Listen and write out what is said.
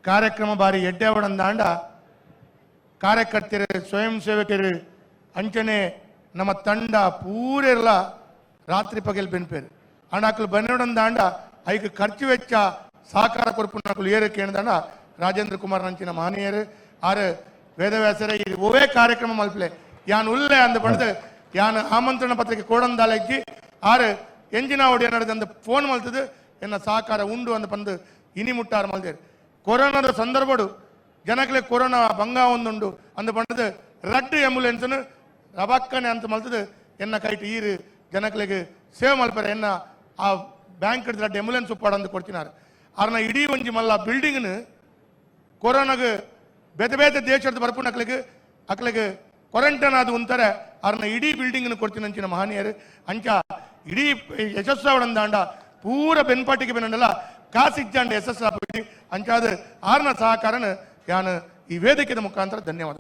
ಕಾರ್ಯಕ್ರಮ ಬಾರಿ ಎಡ್ಡೆವಡಂದಾಂಡ ಕಾರ್ಯಕರ್ತರು ಸ್ವಯಂ ಸೇವಕರು ಅಂಚನೆ ನಮ್ಮ ತಂಡ ಪೂರೆಲ್ಲ ರಾತ್ರಿ ಪಗಲ್ ಬೆನ್ಪೇರು ಅಣ್ಣಾಕಲು ಬನ್ನೋಡಂದಾಂಡ ಐಕ್ ಖರ್ಚು ವೆಚ್ಚ ಸಹಕಾರ ಕೊರ್ಪುನಕಲು ಏರು ಕೇಳಿದಾಂಡ ರಾಜೇಂದ್ರ ಕುಮಾರ್ ನಂಚಿನ ಮಹನೀಯರು ಆರು ವೇದವ್ಯಾಸರ ಇದು ಒವೇ ಕಾರ್ಯಕ್ರಮ ಮಲ್ಪಲೆ ಯಾನ್ ಉಲ್ಲೆ ಅಂದ ಪಡೆದು ಯಾನ್ ಆಮಂತ್ರಣ ಪತ್ರಿಕೆ ಕೋಡಂದಾಲಜ್ಜಿ ಆರು ಎಂಜಿನ ಒಡಿಯ ನಡೆದ ಫೋನ್ ಮಲ್ತದು ಎನ್ನ ಸಹಕಾರ ಉಂಡು ಅಂದ ಪಂದು ಇನಿ ಮುಟ್ಟಾರು ಮಲ್ದೇರು ಕೊರೋನಾದ ಸಂದರ್ಭಡು ಜನಕ್ಲೆ ಕೊರೋನಾ ಭಂಗ ಒಂದುಂಡು ಅಂದ ಪಂಡದು ರಡ್ಡು ಆಂಬುಲೆನ್ಸ್ ರಬಕ್ಕನೆ ಅಂತ ಮಲ್ತದು ಎನ್ನ ಕೈಟ್ ಈರು ಜನಕ್ಲೆಗೆ ಸೇವ್ ಮಲ್ಪರೆ ಎನ್ನ ಆ ಬ್ಯಾಂಕ್ ರಡ್ಡು ಆಂಬುಲೆನ್ಸ್ ಉಪ್ಪಾಡು ಕೊಡ್ತಿನಾರು ಅವ್ರನ್ನ ಇಡೀ ಒಂಜಿ ಮಲ್ಲ ಬಿಲ್ಡಿಂಗ್ನು ಕೊರೋನಾಗ ಬೇತೆ ಬೇತೆ ದೇಶದ ಬರ್ಪುನ ಅಕ್ಲಿಗೆ ಕ್ವಾರಂಟೈನ್ ಆದ ಉಂತಾರೆ ಅವ್ರನ್ನ ಇಡೀ ಬಿಲ್ಡಿಂಗ್ನು ಕೊಡ್ತೀನಿ ಅಂಚಿನ ಮಹನೀಯರು ಅಂಚ ಇಡೀ ಯಶಸ್ಸು ಅವಡಂದಾಂಡ ಪೂರ ಬೆನ್ಪಾಟಿಗೆ ಬೆನ್ನಲ್ಲ ಕಾಸಿಜ್ಜಾಂಡ ಯಶಸ್ಸು ಅಂಚಾದ ಆರ್ನ ಸಹಕಾರನ ಯಾನು ಈ ವೇದಿಕೆಯ ಮುಖಾಂತರ ಧನ್ಯವಾದ.